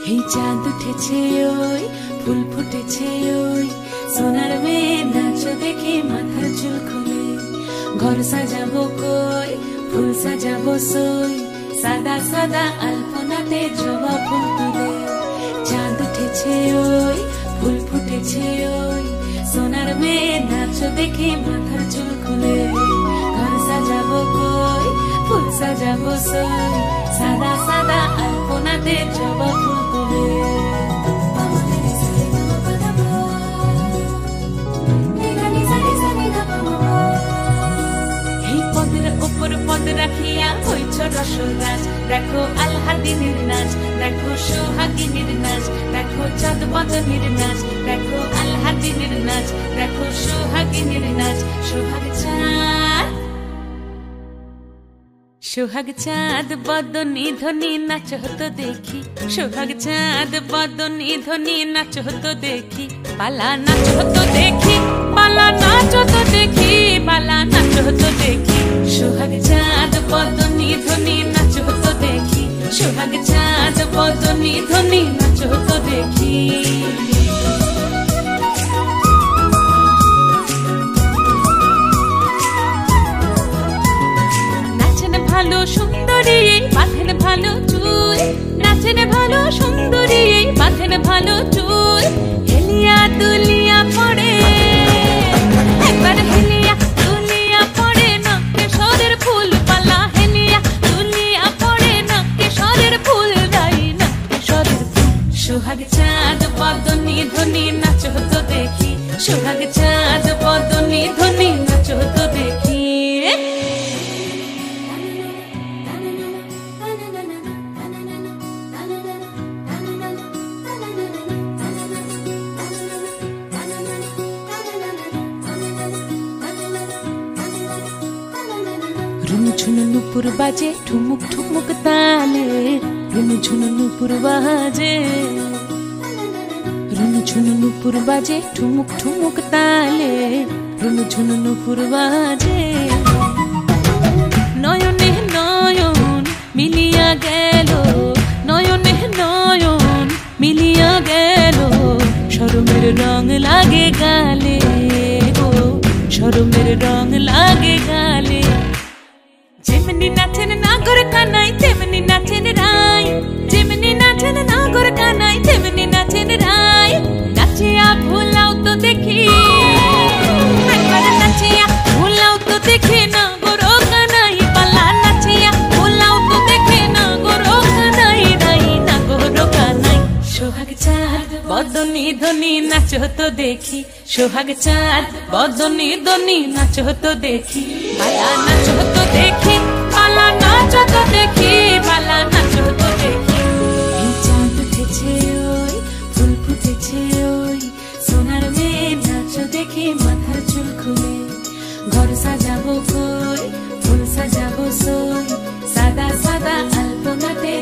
এই চাঁদ উঠেছে ওই ফুল ফুটেছে ওই সোনার মেয়ে নাচ দেখে মাথার চুল খুলে ঘর সাজাবো কই ফুল সাজাবো সই সাদা সাদা আলপনাতে জবা ফুল তুলে চাঁদ উঠেছে ওই ফুল ফুটেছে ওই সোনার মেয়ে নাচ দেখে মাথার চুল খুলে ঘর সাজাবো কই ফুল সাজাবো সই সাদা সাদা আলপনাতে জবা ফুল তুলে এই পদের উপর পদ রাখিয়া হইছ রসরাজ দেখো আলহাদিনীর নাচ দেখো সোহাগিনীর নাচ দেখো চাঁদ বদনীর নাচ দেখো আলহাদিনীর নাচ দেখো সোহাগিনীর নাচ সোহাগ চাঁদ বদনী ধ্বনি নাচ হতো দেখি সোহাগ চাঁদ বদনী ধ্বনি নাচ হতো দেখি পালা নাচ হতো দেখি পালা নাচ হতো দেখি পালা নাচ হতো দেখি সোহাগ চাঁদ বদনী ধ্বনি নাচ হতো দেখি সোহাগ চাঁদ বদনী ধ্বনি নাচ হতো দেখি ভালো সুন্দরী বাঁধেন ভালো চুল নাচেন ভালো সুন্দরী বাঁধেন ভালো চুল হেলিয়া দুলিয়া পড়ে একবার হেলিয়া দুলিয়া পড়ে না কেশরের ফুল পালা হেলিয়া দুলিয়া পড়ে না কেশরের ফুল দাই না কেশরের ফুল সোহাগ চাঁদ বদনী ধ্বনি নাচ হতো দেখি সোহাগ চাঁদ বদনী ধ্বনি নাচ হতো দেখি ঝুনু নুপুর বাজে ঠুমুক ঠুমুক তালে রুনু ঝুনু নুপুর বাজে রুনু ঝুনু নুপুর বাজে ঠুমুক ঠুমুক তালে রুনু ঝুনু নুপুর বাজে নয়নে নয়ন মিলিয়া গেল নয়নে নয়ন মিলিয়া গেল শরমের রং লাগে গালে গো শরমের রং লাগে গালে যেমনি নাচেন নাগর কানাই তেমনি নাচেন রাই যেমনি নাচেন নাগর কানাই তেমনি নাচেন রাই নাচিয়া ভুলাও তো দেখি একবার নাচিয়া ভুলাও তো দেখি নাগর কানাই পালা নাচিয়া ভুলাও তো দেখি নাগর কানাই রাই নাগর কানাই সোহাগ চাঁদ বদনী ধ্বনি নাচ হতো দেখি সোহাগ চাঁদ বদনী ধ্বনি নাচ হতো দেখি পালা নাচ হতো দেখি পালা নাচ হতো দেখি পালা নাচ হতো দেখি এই চাঁদ উঠেছে ওই ফুল ফুটেছে ওই সোনার মেয়ে নাচ দেখি মাথার চুল খুলে ঘর সাজাবো কই ফুল সাজাবো সই সাদা সাদা আলপনাতে